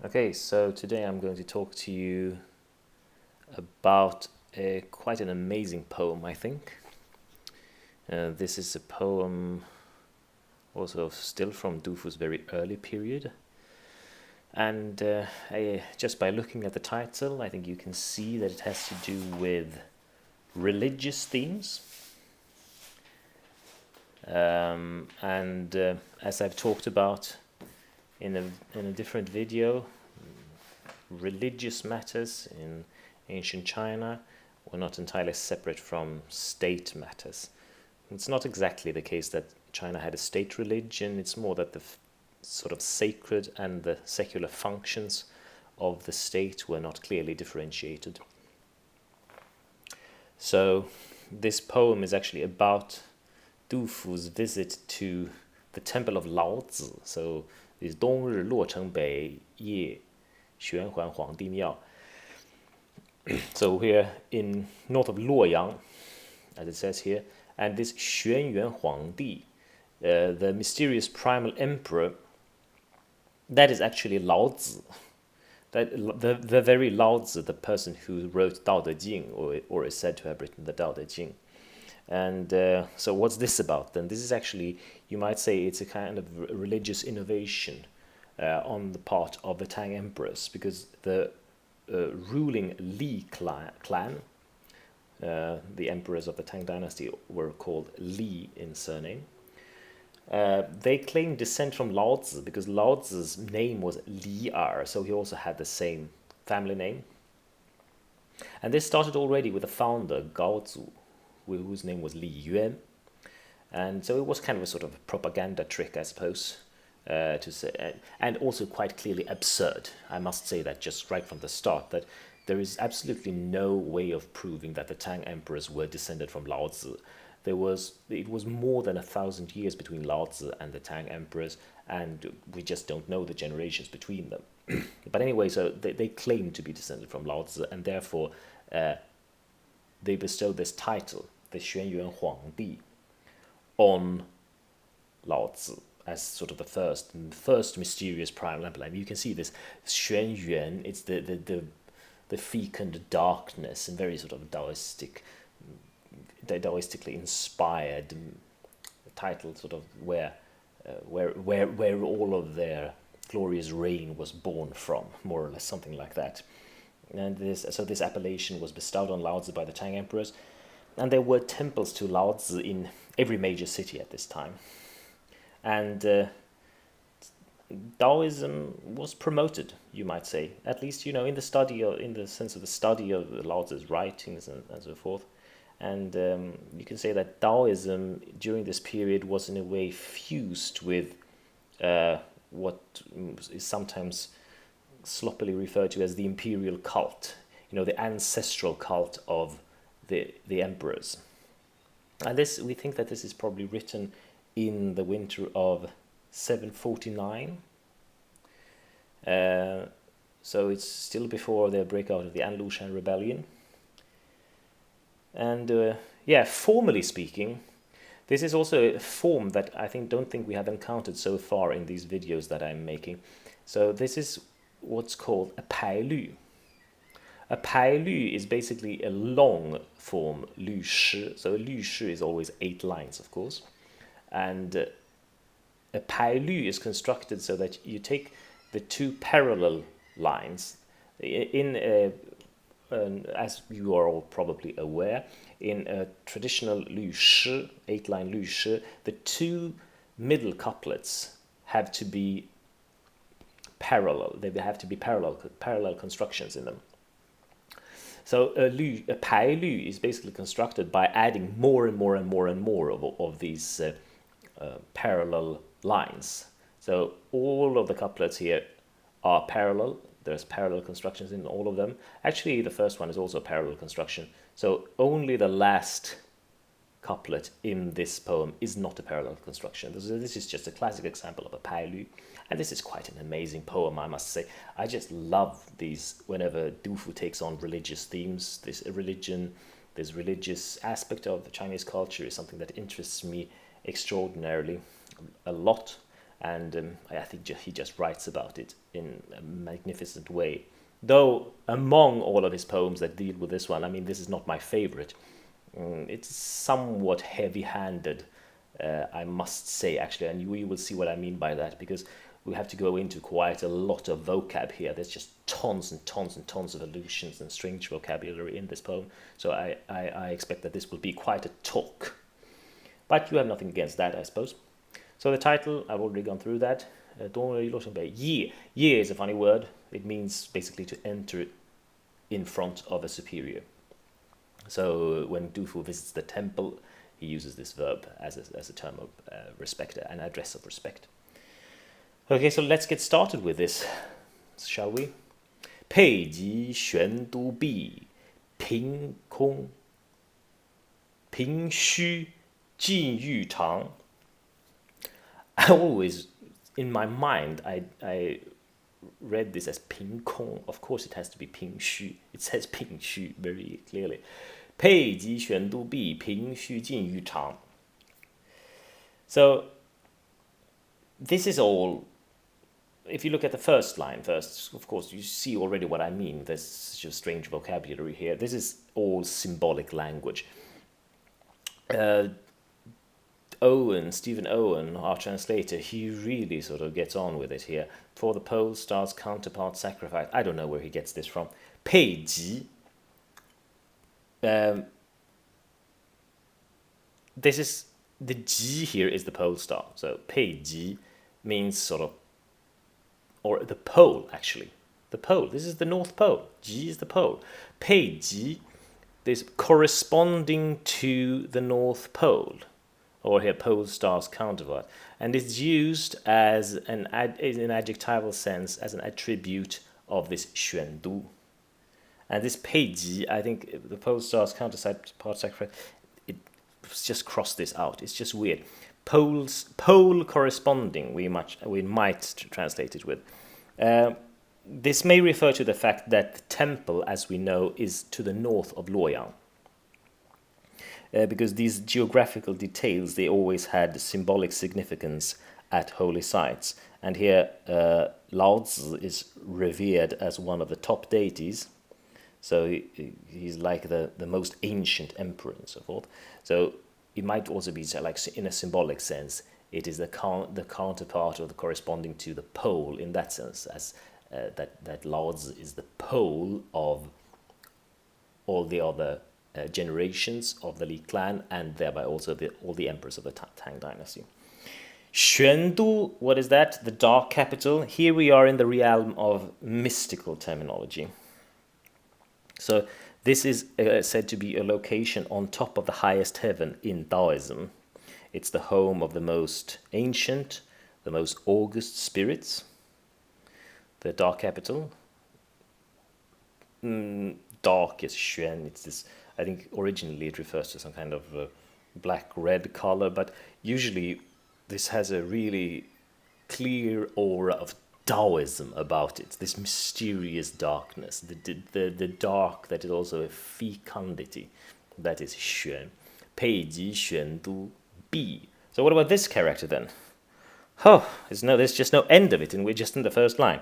Okay, so today I'm going to talk to you about quite an amazing poem, I think. This is a poem also still from Du Fu's very early period. And just by looking at the title, I think you can see that it has to do with religious themes. And as I've talked about in a different video, religious matters in ancient China were not entirely separate from state matters. It's not exactly the case that China had a state religion, it's more that the sort of sacred and the secular functions of the state were not clearly differentiated. So this poem is actually about Du Fu's visit to the temple of Laozi. So this 冬日洛城北謁玄元皇帝庙. So we're in north of Luoyang, as it says here, and this Xuan Yuan Huangdi, the mysterious primal emperor, that is actually Laozi. That the very Laozi, the person who wrote Dao De Jing, or is said to have written the Dao De Jing. And so what's this about then? This is actually, you might say, it's a kind of religious innovation on the part of the Tang emperors, because the ruling Li clan, the emperors of the Tang dynasty were called Li in surname. They claimed descent from Laozi because Laozi's name was Li Er, so he also had the same family name. And this started already with the founder, Gao Zu, whose name was Li Yuan. And so it was kind of a sort of propaganda trick, I suppose, to say, and also quite clearly absurd. I must say that just right from the start, that there is absolutely no way of proving that the Tang emperors were descended from Laozi. It was more than 1,000 years between Laozi and the Tang emperors, and we just don't know the generations between them. But anyway, so they claim to be descended from Laozi, and therefore they bestowed this title, the Xuan Yuan Huangdi, on Laozi as sort of the first mysterious primal emperor. I mean, you can see this Xuan Yuan. It's the fecund darkness and very sort of Taoistically inspired title, sort of where all of their glorious reign was born from, more or less something like that. And this appellation was bestowed on Laozi by the Tang emperors, and there were temples to Laozi in every major city at this time. And Taoism was promoted, you might say, at least in the sense of the study of Laozi's writings and so forth. And you can say that Taoism during this period was in a way fused with what is sometimes sloppily referred to as the imperial cult, the ancestral cult of the emperors. And we think that this is probably written in the winter of 749. So it's still before the breakout of the Anlushan rebellion. And formally speaking, this is also a form that I don't think we have encountered so far in these videos that I'm making. So this is what's called a pailü. A pailü is basically a long form lü shi. So a lü shi is always 8 lines, of course. And a pailü is constructed so that you take the two parallel lines as you are all probably aware, in a traditional lü shi, 8-line lü shi, the two middle couplets have to be parallel. They have to be parallel constructions in them. So a pailü is basically constructed by adding more and more and more and more of these parallel lines. So all of the couplets here are parallel. There's parallel constructions in all of them. Actually, the first one is also a parallel construction. So only the last couplet in this poem is not a parallel construction. This is just a classic example of a pailü. And this is quite an amazing poem, I must say. I just love these whenever Du Fu takes on religious themes. This religious aspect of the Chinese culture is something that interests me extraordinarily a lot. and I think he just writes about it in a magnificent way. Though among all of his poems that deal with this one, I mean, this is not my favorite. It's somewhat heavy-handed, I must say, actually, and we will see what I mean by that, because we have to go into quite a lot of vocab here. There's just tons and tons and tons of allusions and strange vocabulary in this poem, so I expect that this will be quite a talk. But you have nothing against that, I suppose. So the title, I've already gone through that. 冬日洛城北謁. Ye is a funny word. It means basically to enter in front of a superior. So when Du Fu visits the temple, he uses this verb as a term of respect, an address of respect. Okay, so let's get started with this, shall we? 北极玄都壁，凭空，凭虚，近欲长. I always, in my mind, I read this as 凭空. Of course, it has to be 凭虚. It says 凭虚 very clearly. 北极玄都壁，凭虚近欲长. So this is all. If you look at the first line first, of course, you see already what I mean. There's such a strange vocabulary here. This is all symbolic language. Stephen Owen, our translator, he really sort of gets on with it here. For the pole star's counterpart sacrifice. I don't know where he gets this from. 北极. This is, the Ji here is the pole star. So 北极 means sort of, or the pole, actually. The pole. This is the North Pole. Ji is the pole. 北极is corresponding to the North Pole, or here pole star's counterpart, and it's used as in an adjectival sense as an attribute of this 玄都. And this 北极, I think the pole star's counterpart sacrifice, it just cross this out. It's just weird. Pole corresponding, we might translate it with. This may refer to the fact that the temple, as we know, is to the north of Luoyang. Because these geographical details, they always had symbolic significance at holy sites. And here, Lao Tzu is revered as one of the top deities. So he's like the most ancient emperor and so forth. So it might also be like, in a symbolic sense, it is the counterpart or the corresponding to the pole in that sense, as that Lao Tzu is the pole of all the other generations of the Li clan, and thereby also all the emperors of the Tang dynasty. Xuandu, what is that? The dark capital. Here we are in the realm of mystical terminology. So this is said to be a location on top of the highest heaven in Taoism. It's the home of the most ancient, the most august spirits. The dark capital. Dark is xuan. It's this. I think originally it refers to some kind of black-red color, but usually this has a really clear aura of Taoism about it. This mysterious darkness, the dark that is also a fecundity, that is xuan. 北极玄都壁. So what about this character then? Oh, there's just no end of it, and we're just in the first line.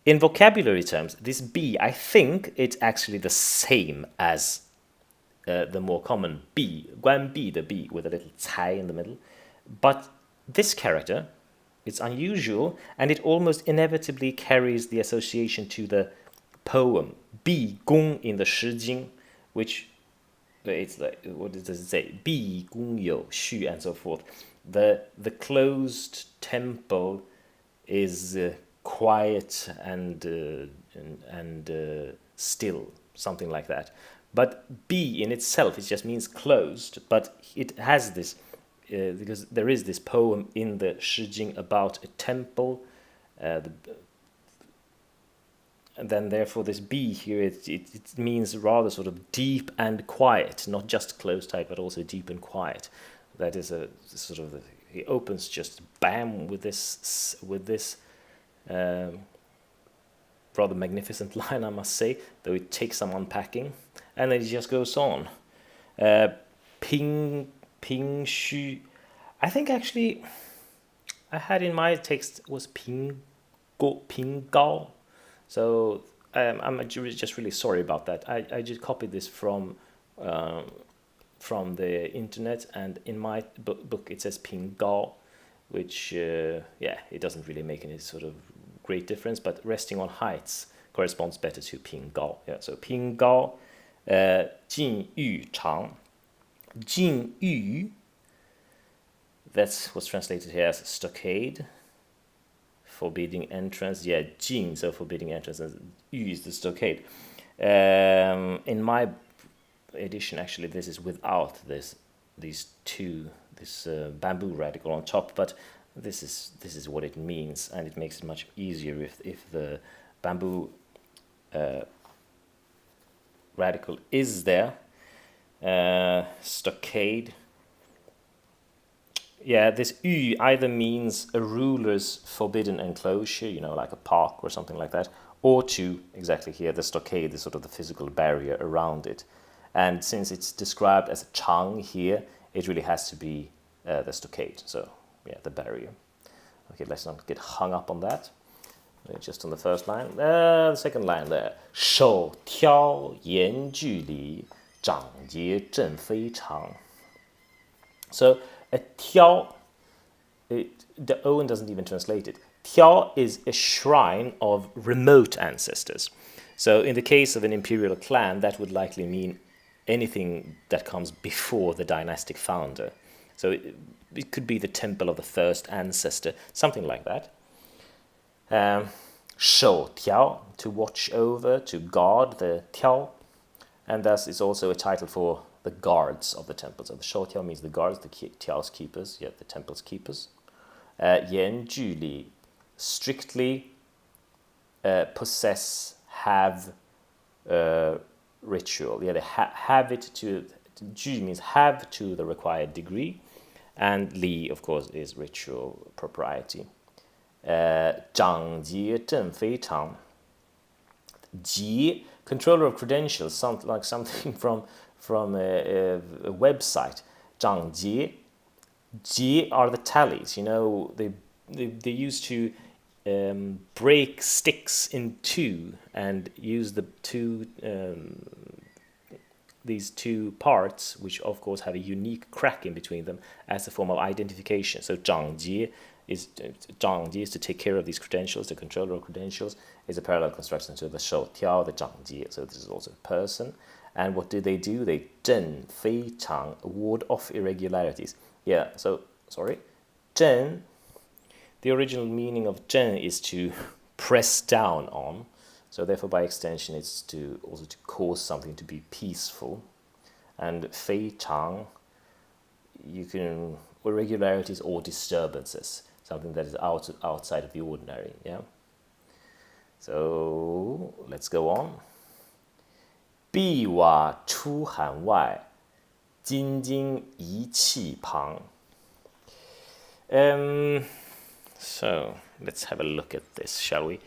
In vocabulary terms, this bi, I think it's actually the same as the more common bi, guan bi, the bi, with a little cai in the middle. But this character, it's unusual, and it almost inevitably carries the association to the poem Bi Gong in the Shi Jing, which it's like, what does it say? Bi Gong You Xu, and so forth. The closed temple is quiet and still, something like that. But bi in itself, it just means closed, but it has this, because there is this poem in the Shi Jing about a temple, and then therefore this bi here, it means rather sort of deep and quiet, not just closed type, but also deep and quiet. That is a sort of, he opens just bam with this rather magnificent line, I must say, though it takes some unpacking, and then it just goes on. Ping Xu, I think actually, I had in my text was 平高. So I'm just really sorry about that. I just copied this from the internet, and in my book it says 平高, which it doesn't really make any sort of great difference, but resting on heights corresponds better to 平高. Yeah, so 平高, 禁欲长. 禁欲, that's what's translated here as stockade, forbidding entrance. Yeah, 禁, so forbidding entrance, and 欲 is the stockade. In my edition, actually, this is without this bamboo radical on top, but this is what it means, and it makes it much easier if the bamboo radical is there. Stockade. Yeah, this yu either means a ruler's forbidden enclosure, like a park or something like that, or exactly here, the stockade is sort of the physical barrier around it. And since it's described as a chang here, it really has to be the stockade. So, yeah, the barrier. Okay, let's not get hung up on that. Just on the first line. The second line there. 手挑严距离，长节正非常. So, a tiao, the Owen doesn't even translate it. Tiao is a shrine of remote ancestors. So in the case of an imperial clan, that would likely mean anything that comes before the dynastic founder. So it could be the temple of the first ancestor, something like that. 守条, to watch over, to guard, the 条. And thus it's also a title for the guards of the temple. So the 守条 means the guards, the 条's keepers, the temple's keepers. 严距离, strictly possess, have ritual. Yeah, they have it to, ju means have to the required degree, and li, of course, is ritual propriety. 长节正非常. 节, controller of credentials, like something from a website. 长节. 节 are the tallies. They used to break sticks in two and use the these two parts, which of course have a unique crack in between them, as a form of identification. So 长节is to take care of these credentials. The controller of credentials is a parallel construction to the 守条, the 长节. So this is also a person. And what do? They 正非常, ward off irregularities. Yeah, so, sorry. 正, the original meaning of 正 is to press down on. So therefore, by extension, it's also to cause something to be peaceful. And 非常, irregularities or disturbances, something that is outside of the ordinary. Yeah. So let's go on. 必瓦出海外，金睛一气旁. So let's have a look at this, shall we?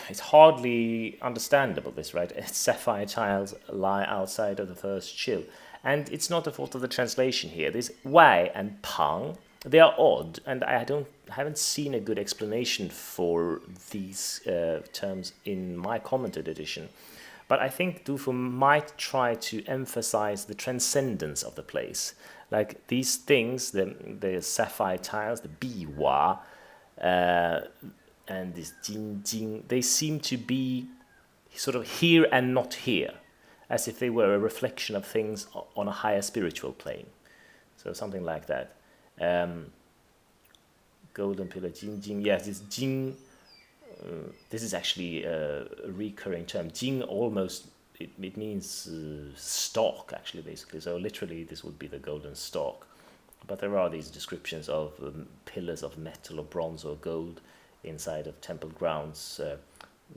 It's hardly understandable, this, right? Sapphire tiles lie outside of the first chill. And it's not the fault of the translation here. This wai and pang, they are odd, and I haven't seen a good explanation for these terms in my commented edition. But I think Du Fu might try to emphasize the transcendence of the place. Like these things, the sapphire tiles, the biwa, and this jing jing, they seem to be sort of here and not here, as if they were a reflection of things on a higher spiritual plane. So something like that. Golden pillar, jing jing. Yes, this jing. This is actually a recurring term. Jing almost, it means stalk, actually, basically. So literally, this would be the golden stalk. But there are these descriptions of pillars of metal or bronze or gold inside of temple grounds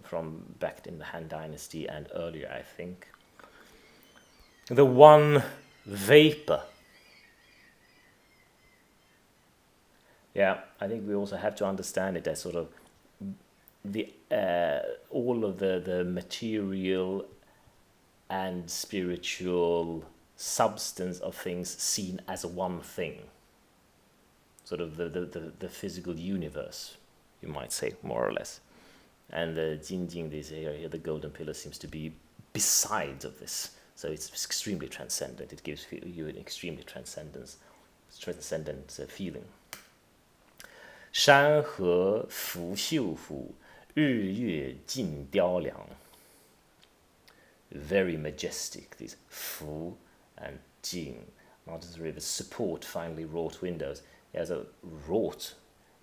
from back in the Han Dynasty and earlier, I think. The one vapor. Yeah, I think we also have to understand it as sort of all of the material and spiritual substance of things seen as one thing. sort of the physical universe, you might say, more or less. And the Jinjing, this here, the golden pillar, seems to be beside of this. So it's extremely transcendent. It gives you an extremely transcendent feeling. 山河拂袖抚，日月尽雕梁. Very majestic, these Fu and Jing. Mountains and rivers support finely wrought windows. Yeah, so wrought,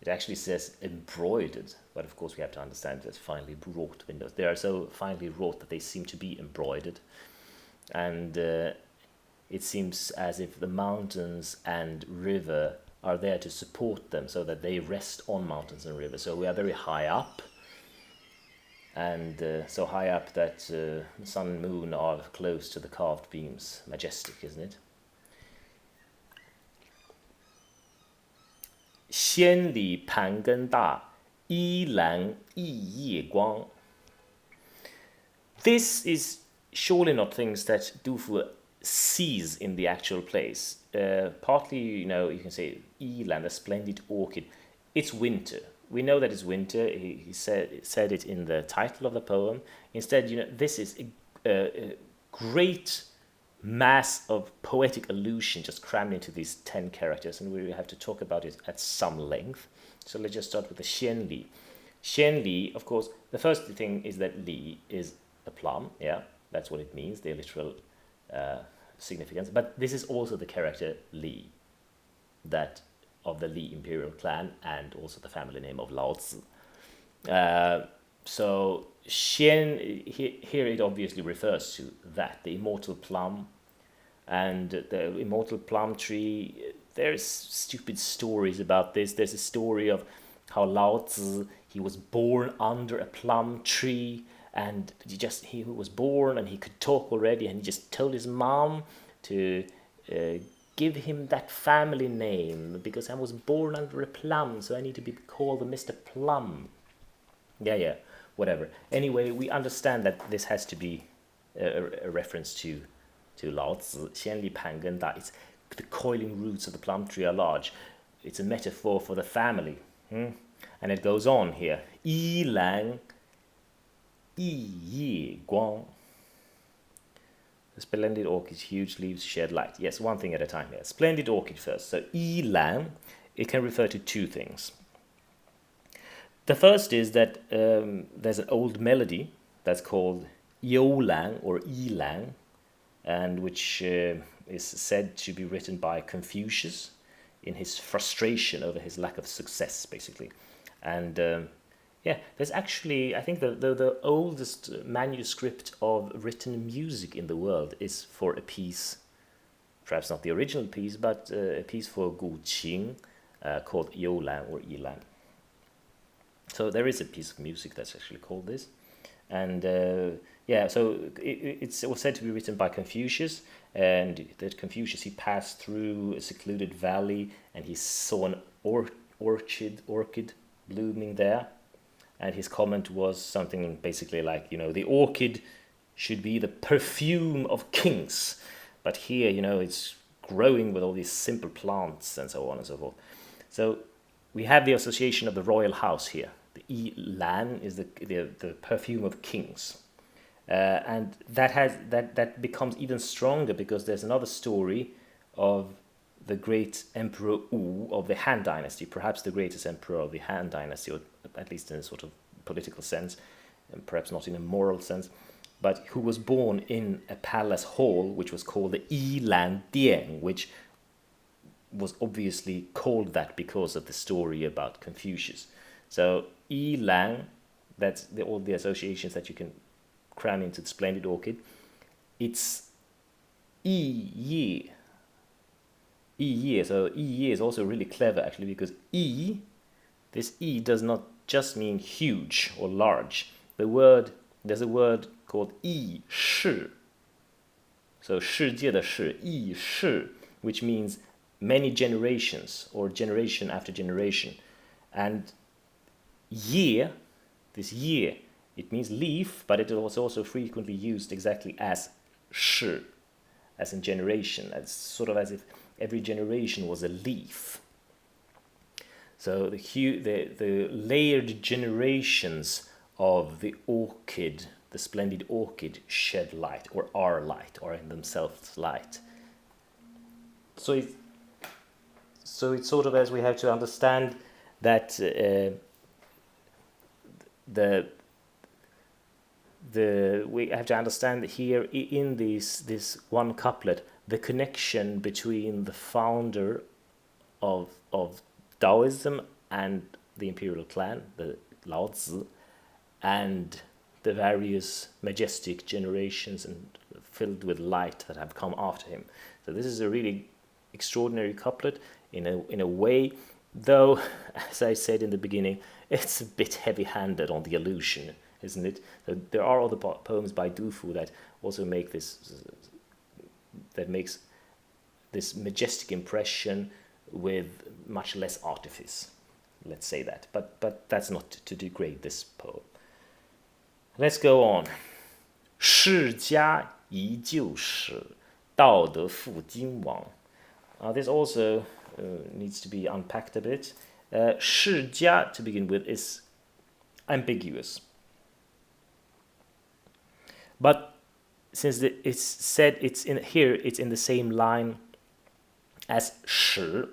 it actually says embroidered, but of course we have to understand that finely wrought windows. They are so finely wrought that they seem to be embroidered. And it seems as if the mountains and river are there to support them, so that they rest on mountains and rivers. So we are very high up, and so high up that the sun and moon are close to the carved beams. Majestic, isn't it? 千里盘根大，依兰熠夜光. This is surely not things that Dufu sees in the actual place. Partly, you can say Yilan, the splendid orchid. It's winter. We know that it's winter. He said it in the title of the poem. Instead, this is a great mass of poetic allusion just crammed into these 10 characters, and we have to talk about it at some length. So let's just start with the Xian Li. Xian Li, of course, the first thing is that Li is a plum. Yeah, that's what it means, the literal significance. But this is also the character Li, that of the Li imperial clan, and also the family name of Lao Tzu. So Xian, here it obviously refers to that, the immortal plum. And the immortal plum tree, there's stupid stories about this. There's a story of how Lao Tzu, he was born under a plum tree, and he was born and he could talk already, and he just told his mom to give him that family name because I was born under a plum, so I need to be called Mr. Plum. Yeah, whatever. Anyway, we understand that this has to be a reference to Lao Tzu. 千里盘根大. It's the coiling roots of the plum tree are large. It's a metaphor for the family. And it goes on here. 依兰熠夜光. The splendid orchid's huge leaves shed light. Yes, one thing at a time here. Splendid orchid first. So 依兰, it can refer to two things. The first is that there's an old melody that's called Youlang or Yilang, and which is said to be written by Confucius in his frustration over his lack of success, basically. And there's actually, I think the oldest manuscript of written music in the world is for a piece, perhaps not the original piece, but a piece for Gu Qing called Youlang or Yilang. So there is a piece of music that's actually called this. And so it was said to be written by Confucius, and that Confucius, he passed through a secluded valley and he saw an orchid blooming there, and his comment was something basically like, the orchid should be the perfume of kings, but here, it's growing with all these simple plants and so on and so forth. So we have the association of the royal house here. The Yi Lan is the perfume of kings. And that becomes even stronger because there's another story of the great Emperor Wu of the Han Dynasty, perhaps the greatest emperor of the Han Dynasty, or at least in a sort of political sense, and perhaps not in a moral sense, but who was born in a palace hall which was called the Yilan Dian, which was obviously called that because of the story about Confucius. So Yilan, that's all the associations that you can cram into the splendid orchid. It's Yi Ye. So Yi Ye is also really clever actually, because this E does not just mean huge or large. There's a word called Yi Shi. So 世界的世, Yi Shi, which means many generations or generation after generation. And Ye, this Ye, it means leaf, but it was also frequently used exactly as shi, as in generation. It's sort of as if every generation was a leaf. So the layered generations of the orchid, the splendid orchid, shed light, or are light, or in themselves light. So it's sort of as we have to understand that we have to understand here in this one couplet the connection between the founder of Taoism and the imperial clan, the Laozi, and the various majestic generations and filled with light that have come after him. So this is a really extraordinary couplet in a way, though, as I said in the beginning, it's a bit heavy-handed on the allusion, isn't it? So there are other poems by Du Fu that also make makes this majestic impression with much less artifice. Let's say that, but that's not to degrade this poem. Let's go on. 世家宜旧史，道德复今王. This also needs to be unpacked a bit. 世家, to begin with, is ambiguous. But since it's said it's in the same line as 史,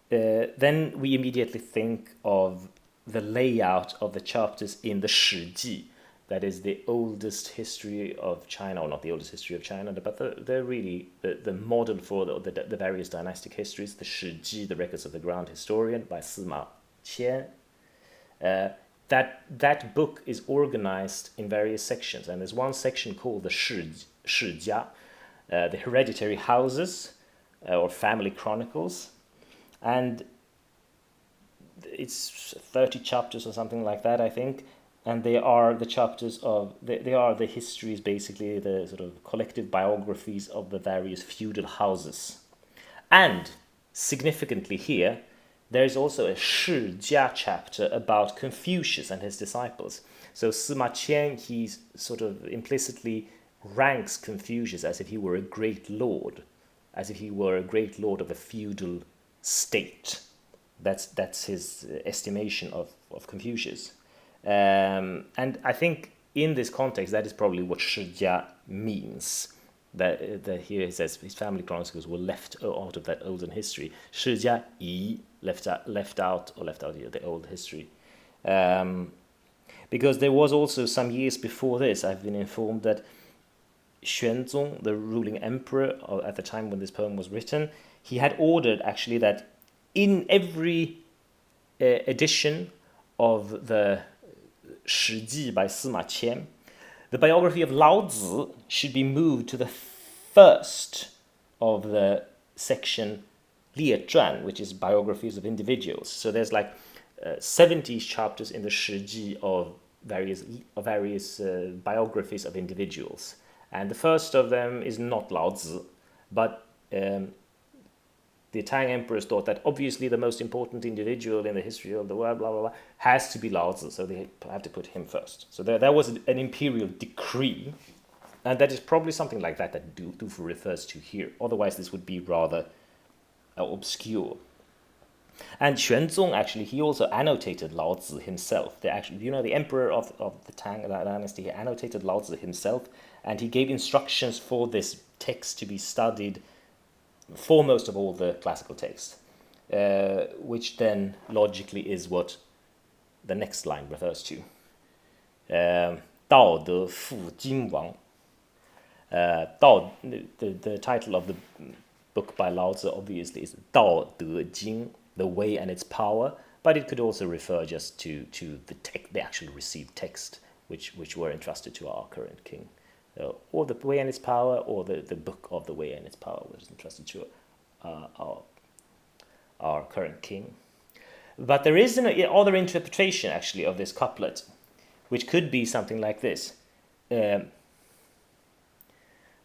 then we immediately think of the layout of the chapters in the 史记, that is the oldest history of China, or not the oldest history of China, but they're really the model for the various dynastic histories. The 史记, the records of the ground historian, by Sima Qian. That book is organized in various sections, and there's one section called the 世家, the hereditary houses, or family chronicles, and it's 30 chapters or something like that, I think, and they are the chapters of they are the histories, basically the sort of collective biographies of the various feudal houses. And significantly here, there is also a 世家 chapter about Confucius and his disciples. So Sima Qian, he sort of implicitly ranks Confucius as if he were a great lord, of a feudal state. That's his estimation of Confucius. And I think in this context, that is probably what 世家 means. That here it says his family chronicles were left out of that olden history. 世家宜 left out here, the old history. Because there was also some years before this, I've been informed that Xuanzong, the ruling emperor at the time when this poem was written, he had ordered actually that in every edition of the 史记 by Sima Qian, the biography of Laozi should be moved to the first of the section 列传, which is biographies of individuals. So there's like 70 chapters in the 史记 of various biographies of individuals. And the first of them is not Laozi, but the Tang emperors thought that obviously the most important individual in the history of the world, blah, blah, blah, has to be Laozi, so they have to put him first. So there was an imperial decree, and that is probably something like that Du Fu refers to here. Otherwise, this would be rather obscure. And Xuanzong, actually, he also annotated Laozi himself. The emperor of the Tang dynasty, he annotated Laozi himself, and he gave instructions for this text to be studied foremost of all the classical texts, which then logically is what the next line refers to. 道德复今王. The title of the book by Laozi obviously is 道德经, the way and its power, but it could also refer just to the actual received text, which were entrusted to our current king. Or the way and its power, or the book of the way and its power, which is entrusted to our current king. But there is another interpretation, actually, of this couplet, which could be something like this. The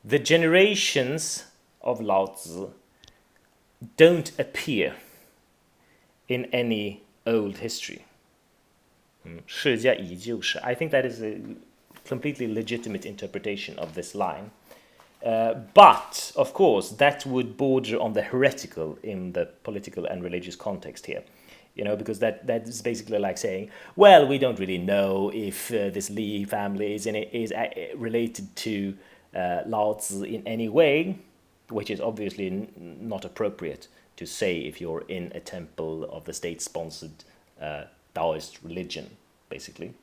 generations of Laozi don't appear in any old history. 世家宜旧史. I think that is a completely legitimate interpretation of this line. But, of course, that would border on the heretical in the political and religious context here. because that is basically like saying, well, we don't really know if this Li family is related to Lao Tzu in any way, which is obviously not appropriate to say if you're in a temple of the state-sponsored Taoist religion, basically.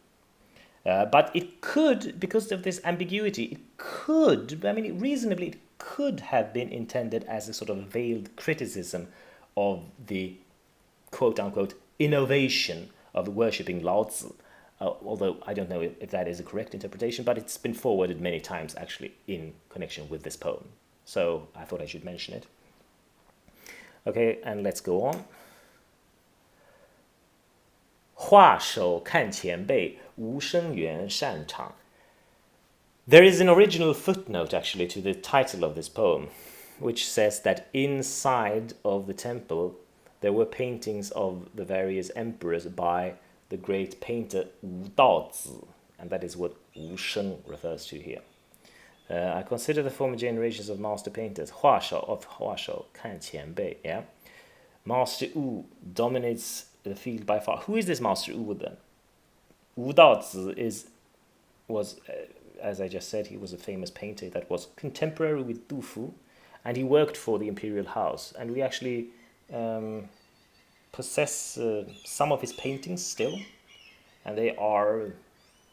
But it could, because of this ambiguity, reasonably, it could have been intended as a sort of veiled criticism of the quote-unquote innovation of worshipping Lao Tzu. Although I don't know if that is a correct interpretation, but it's been forwarded many times actually in connection with this poem. So I thought I should mention it. Okay, and let's go on. 画手看前辈，无声缘擅长. There is an original footnote actually to the title of this poem, which says that inside of the temple there were paintings of the various emperors by the great painter Wu Daozi, and that is what Wu Sheng refers to here. I consider the former generations of master painters, Hua Shou, kan qianbei, yeah. Master Wu dominates the field by far. Who is this Master Wu then? Wu Daozi was, as I just said, he was a famous painter that was contemporary with Du Fu, and he worked for the imperial house. And we actually possess some of his paintings still, and they are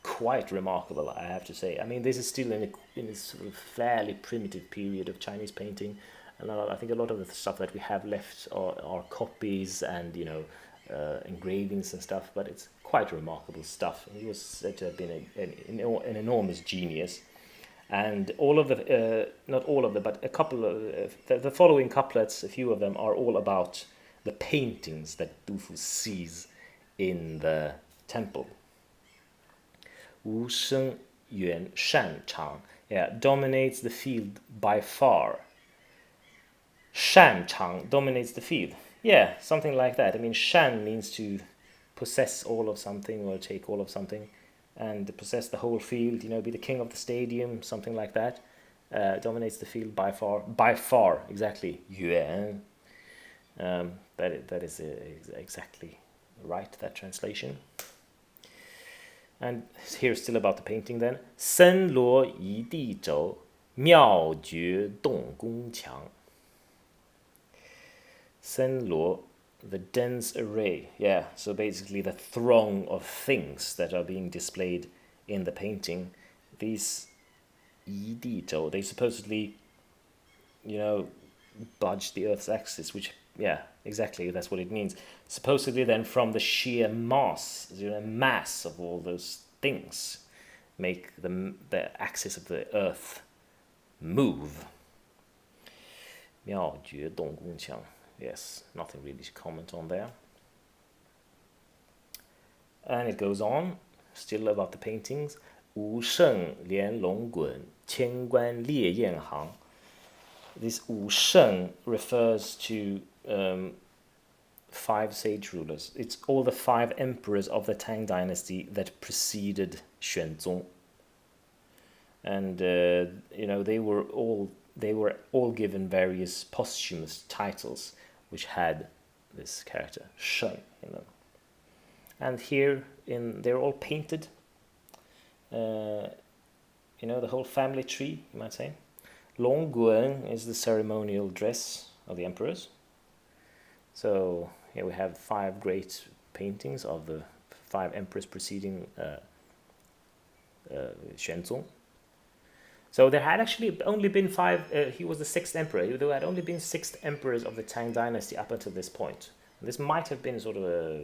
quite remarkable, I have to say. I mean, this is still in a sort of fairly primitive period of Chinese painting, and I think a lot of the stuff that we have left are copies and engravings and stuff, but it's quite remarkable stuff. He was said to have been an enormous genius, and all of the not all of them, but a couple of the following couplets, a few of them are all about the paintings that Du Fu sees in the temple. 无声缘擅长, yeah, dominates the field by far. 擅长 dominates the field. Yeah, something like that. I mean, 擅 means to possess all of something or take all of something, and possess the whole field, be the king of the stadium, something like that. Dominates the field by far. By far, exactly. Yuan. That is exactly right, that translation. And here's still about the painting then. 森罗一地轴，妙绝动宫墙. Senluo, the dense array. Yeah, so basically the throng of things that are being displayed in the painting. These 一地轴, they supposedly, budge the Earth's axis, which, yeah, exactly, that's what it means. Supposedly then from the sheer mass, mass of all those things, make the axis of the Earth move. 妙绝动宫墙. Yes, nothing really to comment on there. And it goes on, still about the paintings. 无圣连龙滚，千官列焰行. This Wu Sheng refers to 5 sage rulers. It's all the 5 emperors of the Tang dynasty that preceded Xuanzong. And they were all given various posthumous titles which had this character Sheng in them. And here they're all painted. The whole family tree, you might say. Long Guan is the ceremonial dress of the emperors. So here we have 5 great paintings of the 5 emperors preceding Xuanzong. So there had actually only been 5, he was the 6th emperor, there had only been 6 emperors of the Tang dynasty up until this point. And this might have been sort of a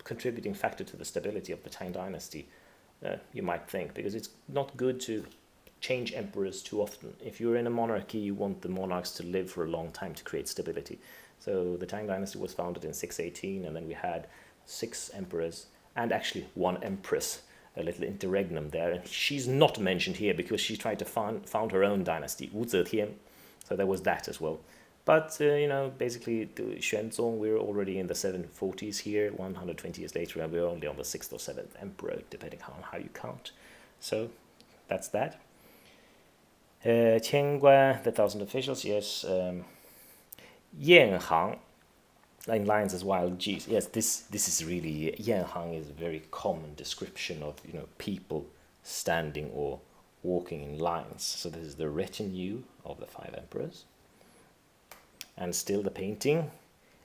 contributing factor to the stability of the Tang dynasty, you might think, because it's not good to change emperors too often. If you're in a monarchy, you want the monarchs to live for a long time to create stability. So the Tang dynasty was founded in 618, and then we had 6 emperors, and actually 1 empress, a little interregnum there, and she's not mentioned here because she tried to found her own dynasty, Wu Zetian, so there was that as well. But, basically, Xuanzong, we're already in the 740s here, 120 years later, and we're only on the 6th or 7th emperor, depending on how you count. So, that's that. Qianguan, the 1,000 officials, yes. Yan Hang, in lines as wild geese. Yes, this is really, Yanhang is a very common description of, people standing or walking in lines. So this is the retinue of the 5 emperors. And still the painting.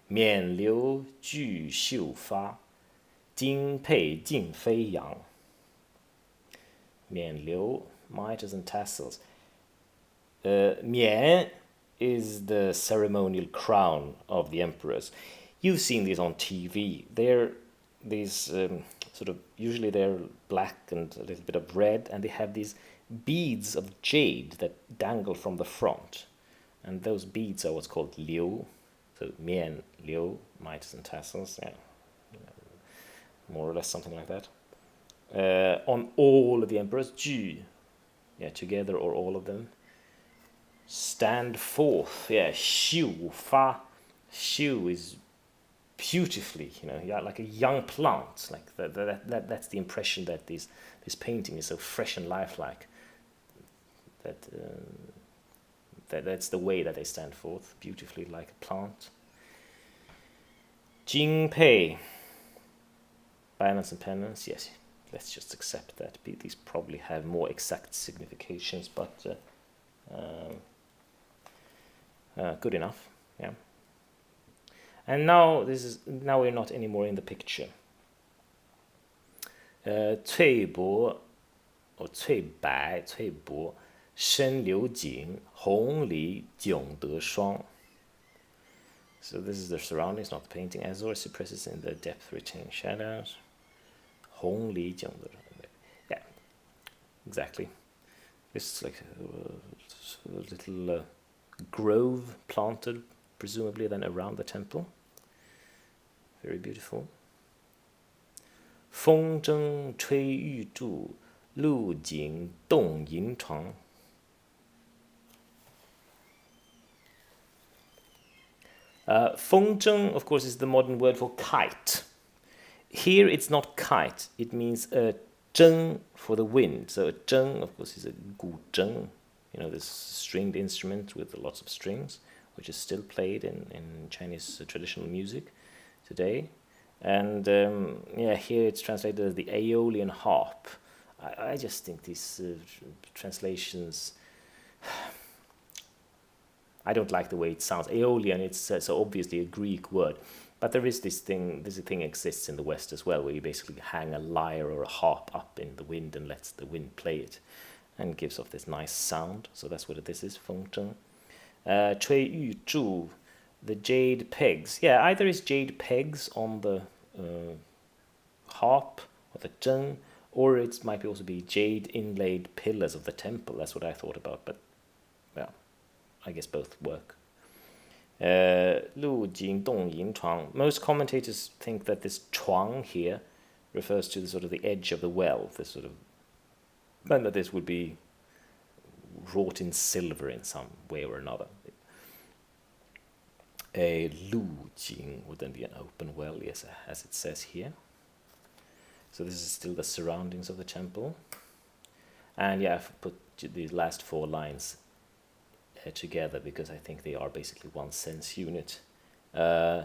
冕旒俱秀发，金佩尽飞扬。冕旒, mitres and tassels. 冕 is the ceremonial crown of the emperors. You've seen these on TV. They're these usually they're black and a little bit of red, and they have these beads of jade that dangle from the front. And those beads are what's called liu. So mian, liu, mitres and tassels, more or less something like that. On all of the emperors, ju, together or all of them. Stand forth, xiu fa. Xiu is beautifully, like a young plant. Like that's the impression that this painting is so fresh and lifelike. That's the way that they stand forth, beautifully like a plant. Jing Pei, balance and penance, yes, let's just accept that. These probably have more exact significations, but good enough, yeah. And now we're not anymore in the picture. 翠帛 or 翠白, 翠帛 深流井, 红梨迥得霜. So this is the surroundings, not the painting. Azure suppresses in the depth, retaining shadows. 红梨迥得霜. Yeah, exactly. This is like a little grove planted, presumably then around the temple. Very beautiful. 风筝吹玉柱, 露井动银床. Feng zheng, of course, is the modern word for kite. Here it's not kite, it means zheng for the wind. So a zheng, of course, is a gu zheng, this stringed instrument with lots of strings, which is still played in Chinese traditional music today. And here it's translated as the Aeolian harp. I just think these translations, I don't like the way it sounds. Aeolian, it's so obviously a Greek word. But there is this thing exists in the West as well, where you basically hang a lyre or a harp up in the wind and lets the wind play it, and gives off this nice sound. So that's what this is, feng zheng. 吹玉柱, the jade pegs. Yeah, either it's jade pegs on the harp or the zheng, or it might also be jade inlaid pillars of the temple. That's what I thought about, but well, I guess both work. 露井动银床. Most commentators think that this chuang here refers to the sort of the edge of the well, and that this would be wrought in silver in some way or another. A lu jing would then be an open well, yes, as it says here. So this is still the surroundings of the temple. And yeah, I've put these last 4 lines together because I think they are basically one sense unit.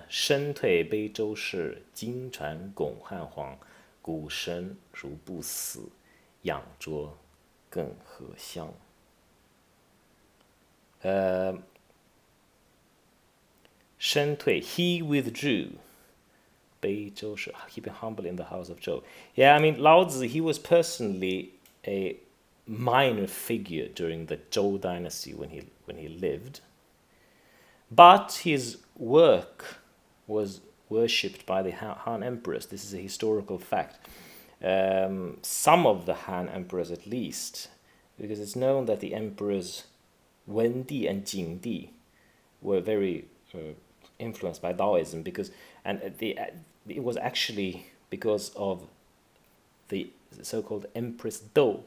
身退悲州市，金传巩汉皇，古神如不死，仰卓更何香。身退, he withdrew. 悲州市, he been humble in the house of Zhou. Yeah, I mean, Lao Tzu, he was personally a minor figure during the Zhou dynasty when he lived, but his work was worshipped by the Han emperors. This is a historical fact. Some of the Han emperors, at least, because it's known that the emperors Wendi and Jingdi were very influenced by Taoism, it was actually because of the so-called Empress Dou.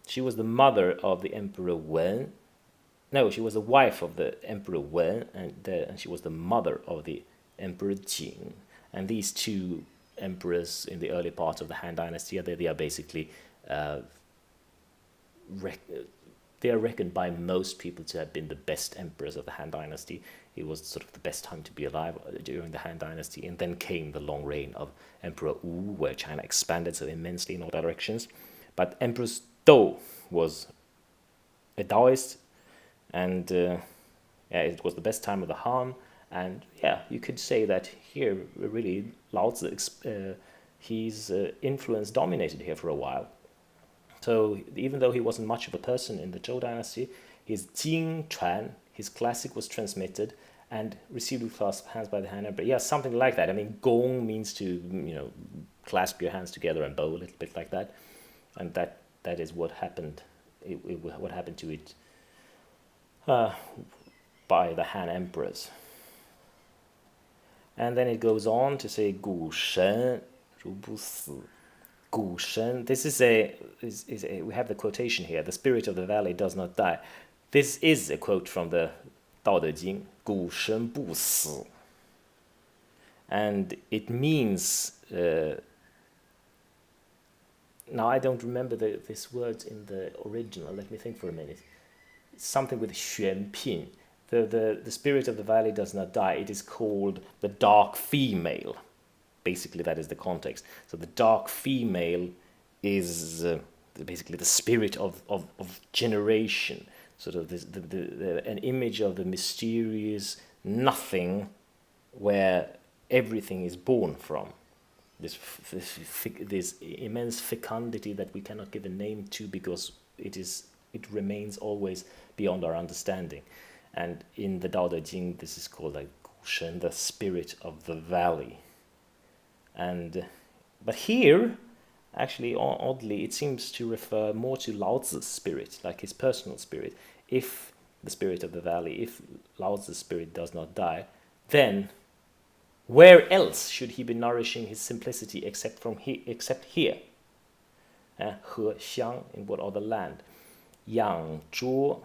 She was the mother of the Emperor Wen. No, she was the wife of the Emperor Wen, and she was the mother of the Emperor Jing. And these 2 emperors in the early part of the Han Dynasty, they are basically they are reckoned by most people to have been the best emperors of the Han Dynasty. It was sort of the best time to be alive during the Han Dynasty. And then came the long reign of Emperor Wu, where China expanded so immensely in all directions. But Empress Dou was a Taoist, and it was the best time of the Han. And yeah, you could say that here, really, Lao Tzu, his influence dominated here for a while. So even though he wasn't much of a person in the Zhou dynasty, his Jing Chuan, his classic, was transmitted and received with clasped hands by the Han Emperor. Yeah, something like that. I mean, gong means to, clasp your hands together and bow a little bit like that. And that is what happened. What happened to it by the Han emperors. And then it goes on to say, 古神如不死. 古神, this is we have the quotation here, the spirit of the valley does not die. This is a quote from the Dao De Jing, 古神不死. And it means, now I don't remember this word in the original, let me think for a minute. Something with 玄牝. The spirit of the valley does not die. It is called the dark female. Basically, that is the context. So the dark female is basically the spirit of generation, sort of an image of the mysterious nothing where everything is born from. This immense fecundity that we cannot give a name to because it remains always beyond our understanding. And in the Dao De Jing, this is called like Gushen, the spirit of the valley. But here, actually, oddly, it seems to refer more to Lao Tzu's spirit, like his personal spirit. If the spirit of the valley, if Lao Tzu's spirit does not die, then where else should he be nourishing his simplicity except here? He xiang, in what other land? Yang zhuo,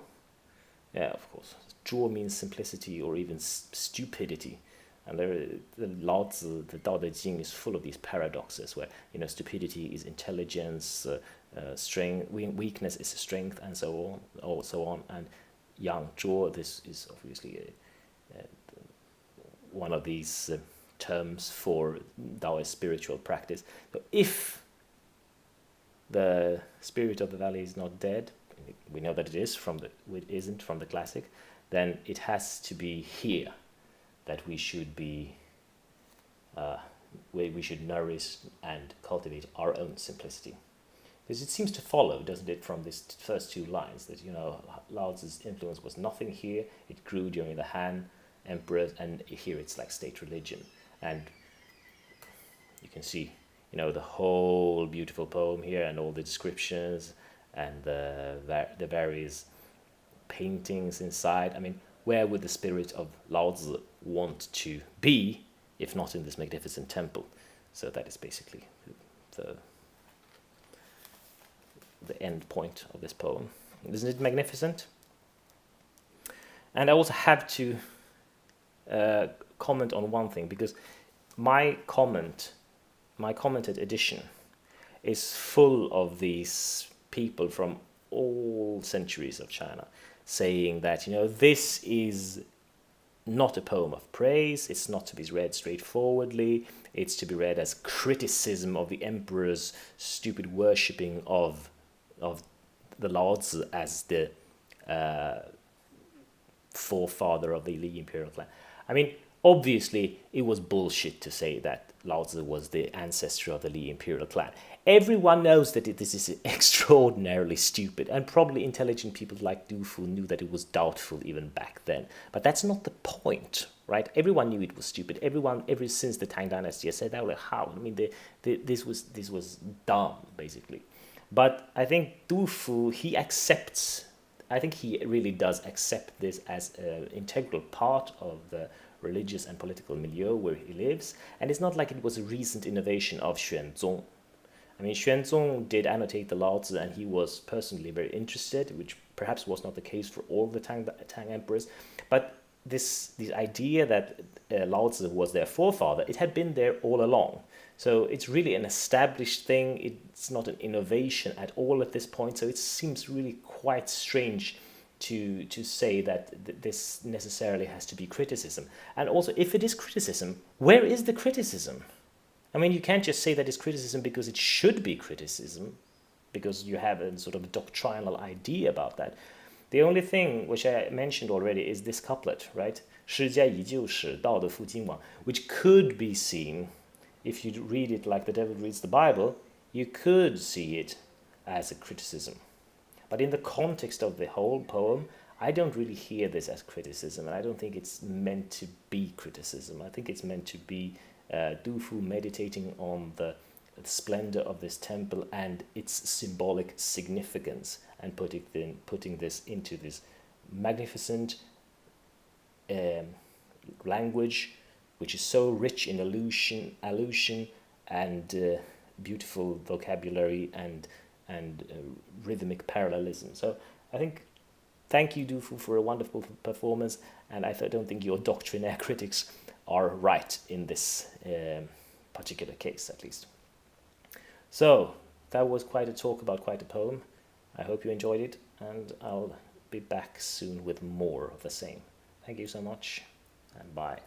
yeah, of course. Zhuo means simplicity or even stupidity. And the Lao Tzu, the Dao De Jing, is full of these paradoxes where stupidity is intelligence, strength, weakness is strength, and so on. And Yang Zhuo, this is obviously one of these terms for Taoist spiritual practice. So if the spirit of the valley is not dead, we know that it isn't from the classic, then it has to be here that we should be, where we should nourish and cultivate our own simplicity. Because it seems to follow, doesn't it, from these first two lines, that Lao Tzu's influence was nothing here, it grew during the Han emperors, and here it's like state religion. And you can see, the whole beautiful poem here and all the descriptions and the various paintings inside. I mean, where would the spirit of Lao Tzu want to be if not in this magnificent temple? So that is basically the end point of this poem. Isn't it magnificent? And I also have to comment on one thing, because my commented edition is full of these people from all centuries of China saying that this is not a poem of praise, it's not to be read straightforwardly, it's to be read as criticism of the emperor's stupid worshipping of the Lao Tzu as the forefather of the Li imperial clan. I mean, obviously, it was bullshit to say that Lao Tzu was the ancestor of the Li imperial clan. Everyone knows that this is extraordinarily stupid, and probably intelligent people like Du Fu knew that it was doubtful even back then. But that's not the point, right? Everyone knew it was stupid. Everyone, ever since the Tang Dynasty, has said that, like, how? I mean, this was dumb, basically. But I think Du Fu, he really does accept this as an integral part of the religious and political milieu where he lives, and it's not like it was a recent innovation of Xuanzong. I mean, Xuanzong did annotate the Lao Tzu, and he was personally very interested, which perhaps was not the case for all the Tang emperors. But this idea that Lao Tzu was their forefather, it had been there all along. So it's really an established thing. It's not an innovation at all at this point. So it seems really quite strange to say that this necessarily has to be criticism. And also, if it is criticism, where is the criticism? I mean, you can't just say that it's criticism because it should be criticism, because you have a sort of doctrinal idea about that. The only thing which I mentioned already is this couplet, right? 诗家以旧史，道德复今往, which could be seen, if you read it like the devil reads the Bible, you could see it as a criticism. But in the context of the whole poem, I don't really hear this as criticism, and I don't think it's meant to be criticism. I think it's meant to be Du Fu meditating on the splendor of this temple and its symbolic significance, and putting this into this magnificent language, which is so rich in allusion and beautiful vocabulary and rhythmic parallelism. So I think, thank you, Du Fu, for a wonderful performance, and I don't think your doctrinaire critics are right in this particular case, at least. So that was quite a talk about quite a poem. I hope you enjoyed it, and I'll be back soon with more of the same. Thank you so much, and bye.